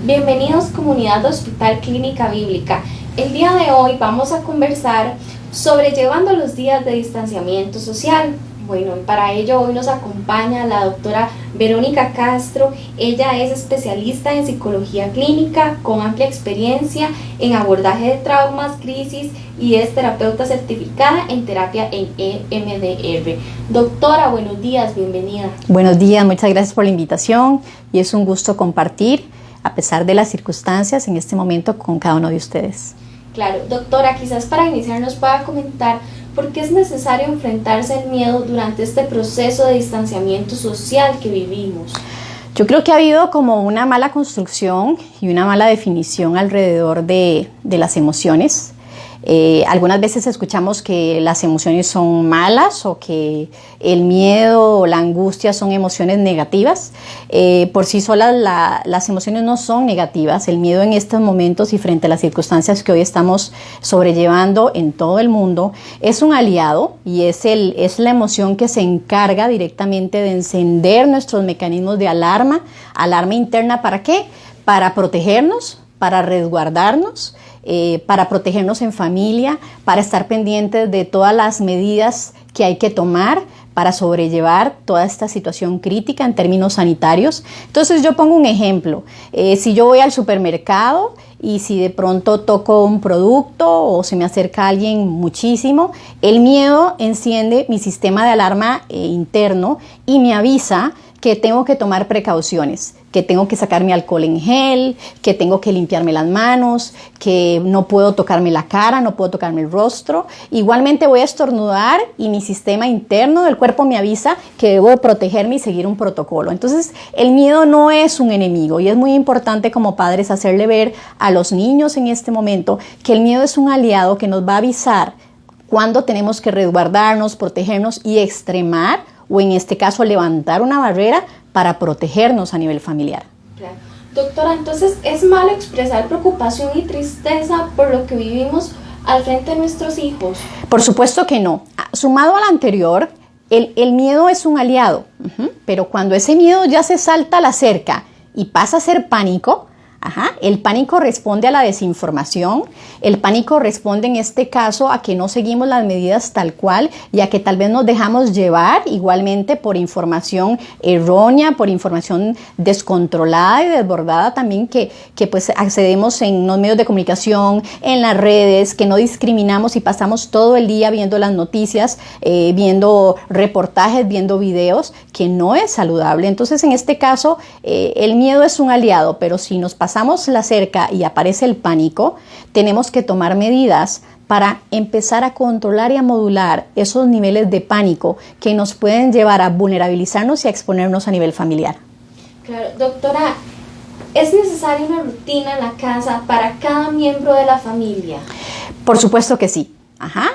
Bienvenidos comunidad de Hospital Clínica Bíblica. El día de hoy vamos a conversar sobre llevando los días de distanciamiento social. Bueno, para ello hoy nos acompaña la doctora Verónica Castro. Ella es especialista en psicología clínica con amplia experiencia en abordaje de traumas, crisis y es terapeuta certificada en terapia en EMDR. Doctora, buenos días, bienvenida. Buenos días, muchas gracias por la invitación y es un gusto compartir, a pesar de las circunstancias, en este momento con cada uno de ustedes. Claro, doctora, quizás para iniciar nos pueda comentar por qué es necesario enfrentarse al miedo durante este proceso de distanciamiento social que vivimos. Yo creo que ha habido como una mala construcción y una mala definición alrededor de las emociones. Algunas veces escuchamos que las emociones son malas o que el miedo o la angustia son emociones negativas. Por sí solas las emociones no son negativas. El miedo en estos momentos y frente a las circunstancias que hoy estamos sobrellevando en todo el mundo es un aliado y es la emoción que se encarga directamente de encender nuestros mecanismos de alarma interna. ¿Para qué? Para protegernos, para resguardarnos, para protegernos en familia, para estar pendientes de todas las medidas que hay que tomar para sobrellevar toda esta situación crítica en términos sanitarios. Entonces yo pongo un ejemplo, si yo voy al supermercado y si de pronto toco un producto o se me acerca alguien muchísimo, el miedo enciende mi sistema de alarma interno y me avisa que tengo que tomar precauciones, que tengo que sacar mi alcohol en gel, que tengo que limpiarme las manos, que no puedo tocarme la cara, no puedo tocarme el rostro. Igualmente voy a estornudar y mi sistema interno del cuerpo me avisa que debo protegerme y seguir un protocolo. Entonces, el miedo no es un enemigo y es muy importante como padres hacerle ver a los niños en este momento que el miedo es un aliado que nos va a avisar cuando tenemos que resguardarnos, protegernos y extremar o en este caso levantar una barrera para protegernos a nivel familiar. Claro. Doctora, entonces ¿es malo expresar preocupación y tristeza por lo que vivimos al frente de nuestros hijos? Por supuesto que no. Sumado al anterior, el miedo es un aliado, pero cuando ese miedo ya se salta la cerca y pasa a ser pánico, el pánico responde a la desinformación, el pánico responde en este caso a que no seguimos las medidas tal cual y a que tal vez nos dejamos llevar igualmente por información errónea, por información descontrolada y desbordada también que pues accedemos en los medios de comunicación, en las redes, que no discriminamos y pasamos todo el día viendo las noticias, viendo reportajes, viendo videos, que no es saludable. Entonces en este caso el miedo es un aliado, pero si nos pasamos la cerca y aparece el pánico, tenemos que tomar medidas para empezar a controlar y a modular esos niveles de pánico que nos pueden llevar a vulnerabilizarnos y a exponernos a nivel familiar. Claro, doctora, ¿es necesaria una rutina en la casa para cada miembro de la familia? Por supuesto que sí.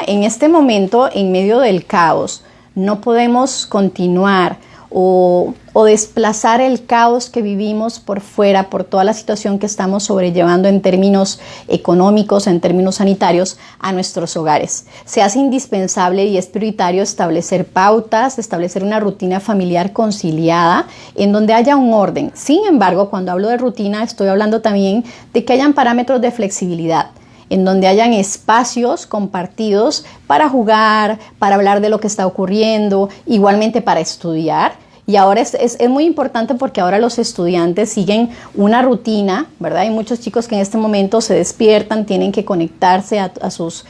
En este momento, en medio del caos, no podemos continuar o desplazar el caos que vivimos por fuera, por toda la situación que estamos sobrellevando en términos económicos, en términos sanitarios, a nuestros hogares. Se hace indispensable y es prioritario establecer pautas, establecer una rutina familiar conciliada en donde haya un orden. Sin embargo, cuando hablo de rutina, estoy hablando también de que hayan parámetros de flexibilidad, en donde hayan espacios compartidos para jugar, para hablar de lo que está ocurriendo, igualmente para estudiar. Y ahora es muy importante porque ahora los estudiantes siguen una rutina, ¿verdad? Hay muchos chicos que en este momento se despiertan, tienen que conectarse a sus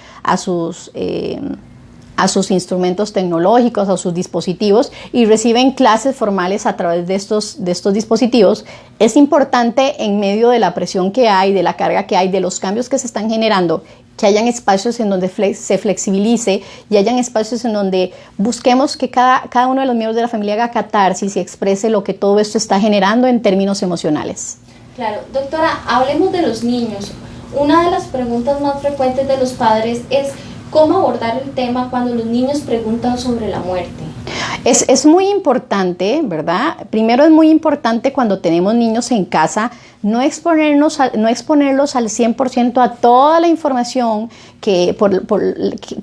instrumentos tecnológicos, a sus dispositivos y reciben clases formales a través de estos dispositivos. Es importante en medio de la presión que hay, de la carga que hay, de los cambios que se están generando, que hayan espacios en donde se flexibilice y hayan espacios en donde busquemos que cada uno de los miembros de la familia haga catarsis y exprese lo que todo esto está generando en términos emocionales. Claro, doctora, hablemos de los niños. Una de las preguntas más frecuentes de los padres es ¿cómo abordar el tema cuando los niños preguntan sobre la muerte? Es muy importante, ¿verdad? Primero es muy importante cuando tenemos niños en casa no exponerlos al 100% a toda la información que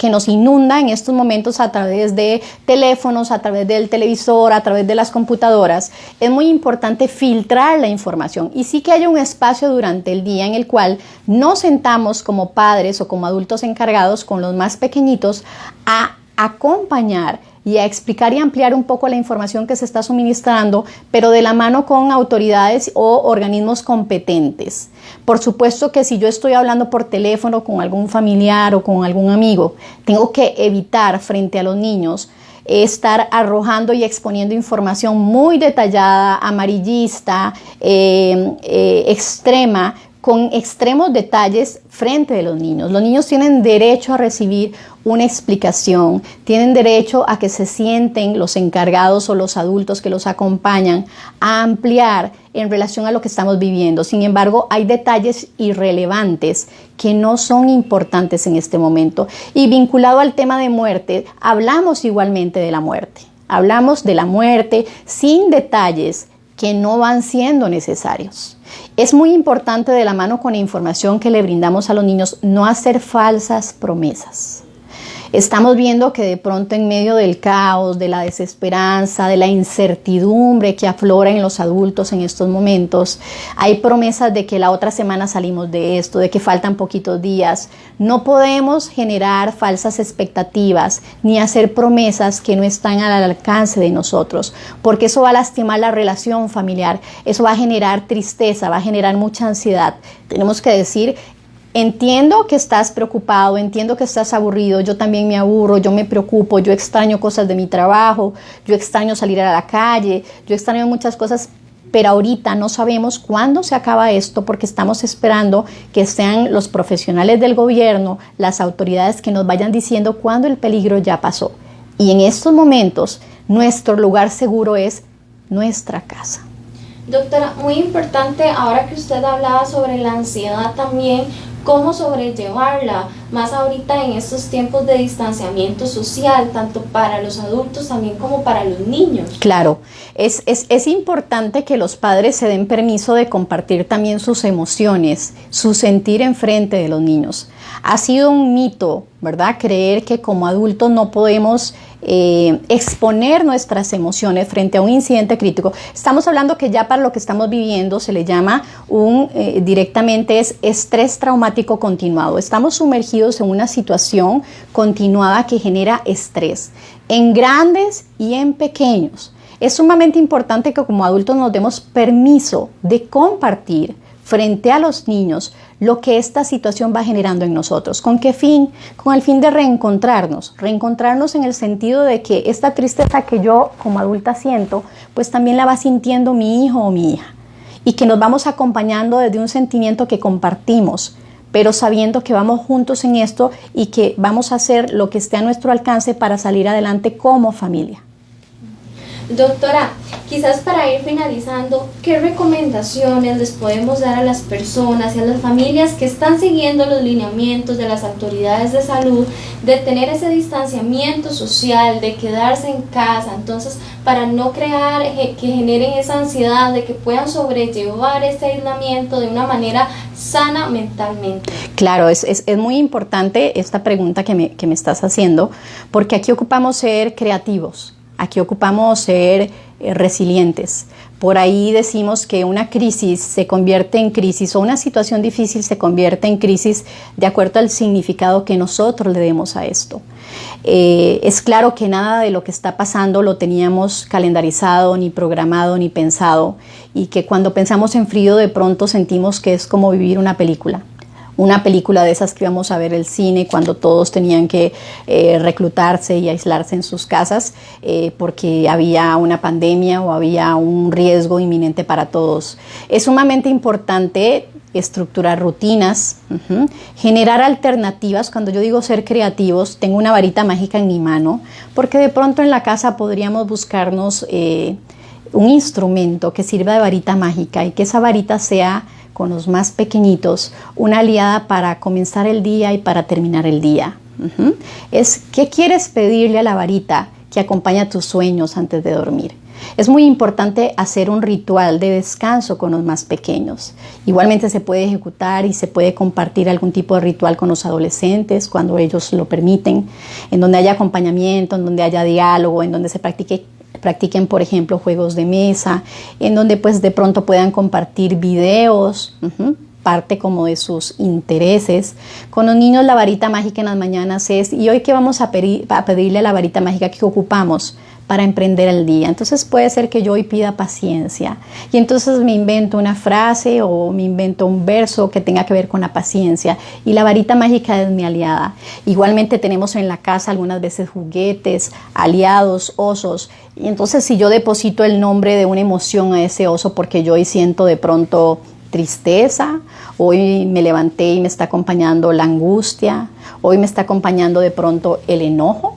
nos inunda en estos momentos a través de teléfonos, a través del televisor, a través de las computadoras. Es muy importante filtrar la información y sí que haya un espacio durante el día en el cual nos sentamos como padres o como adultos encargados con los más pequeñitos a acompañar y a explicar y ampliar un poco la información que se está suministrando, pero de la mano con autoridades o organismos competentes. Por supuesto que si yo estoy hablando por teléfono con algún familiar o con algún amigo, tengo que evitar frente a los niños estar arrojando y exponiendo información muy detallada, amarillista, extrema, con extremos detalles frente de los niños. Los niños tienen derecho a recibir una explicación, tienen derecho a que se sienten los encargados o los adultos que los acompañan a ampliar en relación a lo que estamos viviendo. Sin embargo, hay detalles irrelevantes que no son importantes en este momento. Y vinculado al tema de muerte, hablamos igualmente de la muerte. Hablamos de la muerte sin detalles que no van siendo necesarios. Es muy importante, de la mano con la información que le brindamos a los niños, no hacer falsas promesas. Estamos viendo que de pronto en medio del caos, de la desesperanza, de la incertidumbre que aflora en los adultos en estos momentos, hay promesas de que la otra semana salimos de esto, de que faltan poquitos días. No podemos generar falsas expectativas ni hacer promesas que no están al alcance de nosotros, porque eso va a lastimar la relación familiar, eso va a generar tristeza, va a generar mucha ansiedad. Tenemos que decir: entiendo que estás preocupado, entiendo que estás aburrido, yo también me aburro, yo me preocupo, yo extraño cosas de mi trabajo, yo extraño salir a la calle, yo extraño muchas cosas, pero ahorita no sabemos cuándo se acaba esto porque estamos esperando que sean los profesionales del gobierno, las autoridades que nos vayan diciendo cuándo el peligro ya pasó. Y en estos momentos nuestro lugar seguro es nuestra casa. Doctora, muy importante, ahora que usted hablaba sobre la ansiedad también, cómo sobrellevarla, más ahorita en estos tiempos de distanciamiento social, tanto para los adultos también como para los niños. Claro, es importante que los padres se den permiso de compartir también sus emociones, su sentir en frente de los niños. Ha sido un mito, ¿verdad?, creer que como adultos no podemos exponer nuestras emociones frente a un incidente crítico. Estamos hablando que ya para lo que estamos viviendo se le llama directamente es estrés traumático continuado. Estamos sumergidos en una situación continuada que genera estrés en grandes y en pequeños. Es sumamente importante que como adultos nos demos permiso de compartir frente a los niños lo que esta situación va generando en nosotros. ¿Con qué fin? Con el fin de reencontrarnos en el sentido de que esta tristeza que yo como adulta siento, pues también la va sintiendo mi hijo o mi hija, y que nos vamos acompañando desde un sentimiento que compartimos, pero sabiendo que vamos juntos en esto y que vamos a hacer lo que esté a nuestro alcance para salir adelante como familia. Doctora, quizás para ir finalizando, ¿qué recomendaciones les podemos dar a las personas y a las familias que están siguiendo los lineamientos de las autoridades de salud de tener ese distanciamiento social, de quedarse en casa, entonces para no crear, que generen esa ansiedad, de que puedan sobrellevar ese aislamiento de una manera sana mentalmente? Claro, es muy importante esta pregunta que me estás haciendo, porque aquí ocupamos ser creativos. Aquí ocupamos ser resilientes. Por ahí decimos que una crisis se convierte en crisis, o una situación difícil se convierte en crisis de acuerdo al significado que nosotros le demos a esto. Es claro que nada de lo que está pasando lo teníamos calendarizado, ni programado, ni pensado, y que cuando pensamos en frío de pronto sentimos que es como vivir una película de esas que íbamos a ver el cine cuando todos tenían que reclutarse y aislarse en sus casas porque había una pandemia o había un riesgo inminente para todos. Es sumamente importante estructurar rutinas, generar alternativas. Cuando yo digo ser creativos, tengo una varita mágica en mi mano, porque de pronto en la casa podríamos buscarnos un instrumento que sirva de varita mágica y que esa varita sea, con los más pequeñitos, una aliada para comenzar el día y para terminar el día. ¿Qué quieres pedirle a la varita que acompaña tus sueños antes de dormir. Es muy importante hacer un ritual de descanso con los más pequeños. Igualmente se puede ejecutar y se puede compartir algún tipo de ritual con los adolescentes cuando ellos lo permiten, en donde haya acompañamiento, en donde haya diálogo, en donde se practiquen, por ejemplo, juegos de mesa, en donde pues de pronto puedan compartir videos, parte como de sus intereses. Con los niños la varita mágica en las mañanas es, ¿y hoy qué vamos a pedirle a la varita mágica que ocupamos para emprender el día? Entonces puede ser que yo hoy pida paciencia y entonces me invento una frase o me invento un verso que tenga que ver con la paciencia y la varita mágica es mi aliada. Igualmente tenemos en la casa algunas veces juguetes, aliados, osos, y entonces si yo deposito el nombre de una emoción a ese oso porque yo hoy siento de pronto tristeza, hoy me levanté y me está acompañando la angustia, hoy me está acompañando de pronto el enojo.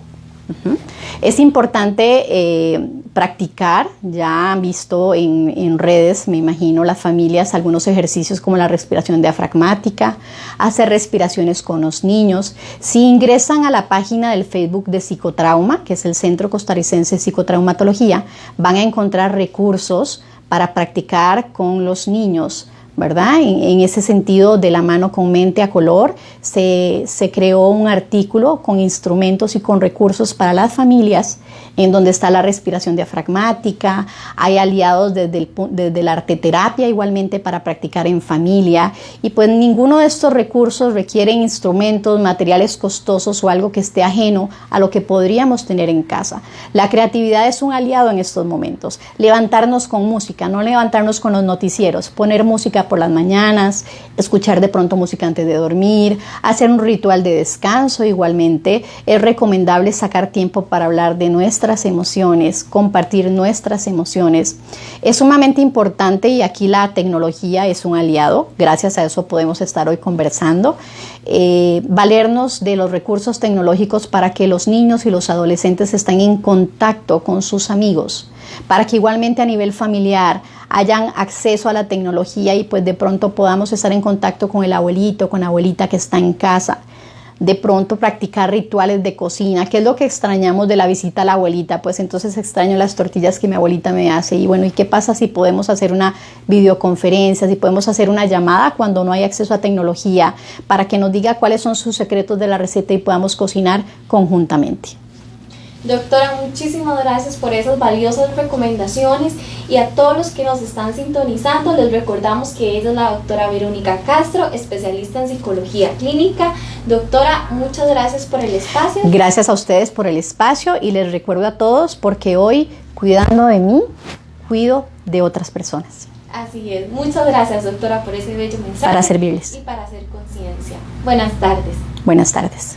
Es importante practicar, ya han visto en redes, me imagino, las familias, algunos ejercicios como la respiración diafragmática, hacer respiraciones con los niños. Si ingresan a la página del Facebook de Psicotrauma, que es el Centro Costarricense de Psicotraumatología, van a encontrar recursos para practicar con los niños, ¿verdad? En ese sentido, de la mano con mente a color, se creó un artículo con instrumentos y con recursos para las familias, en donde está la respiración diafragmática, hay aliados desde la arteterapia igualmente para practicar en familia, y pues ninguno de estos recursos requiere instrumentos, materiales costosos o algo que esté ajeno a lo que podríamos tener en casa. La creatividad es un aliado en estos momentos. Levantarnos con música, no levantarnos con los noticieros, poner música por las mañanas, escuchar de pronto música antes de dormir, hacer un ritual de descanso igualmente. Es recomendable sacar tiempo para hablar de nuestras emociones, compartir nuestras emociones. Es sumamente importante y aquí la tecnología es un aliado. Gracias a eso podemos estar hoy conversando. Valernos de los recursos tecnológicos para que los niños y los adolescentes estén en contacto con sus amigos, para que igualmente a nivel familiar hayan acceso a la tecnología y pues de pronto podamos estar en contacto con el abuelito, con la abuelita que está en casa. De pronto practicar rituales de cocina, que es lo que extrañamos de la visita a la abuelita, pues entonces extraño las tortillas que mi abuelita me hace. Y bueno, ¿y qué pasa si podemos hacer una videoconferencia, si podemos hacer una llamada cuando no hay acceso a tecnología, para que nos diga cuáles son sus secretos de la receta y podamos cocinar conjuntamente? Doctora, muchísimas gracias por esas valiosas recomendaciones, y a todos los que nos están sintonizando les recordamos que ella es la doctora Verónica Castro, especialista en psicología clínica. Doctora, muchas gracias por el espacio. Gracias a ustedes por el espacio y les recuerdo a todos porque hoy, cuidando de mí, cuido de otras personas. Así es. Muchas gracias, doctora, por ese bello mensaje. Para servirles. Y para hacer conciencia. Buenas tardes. Buenas tardes.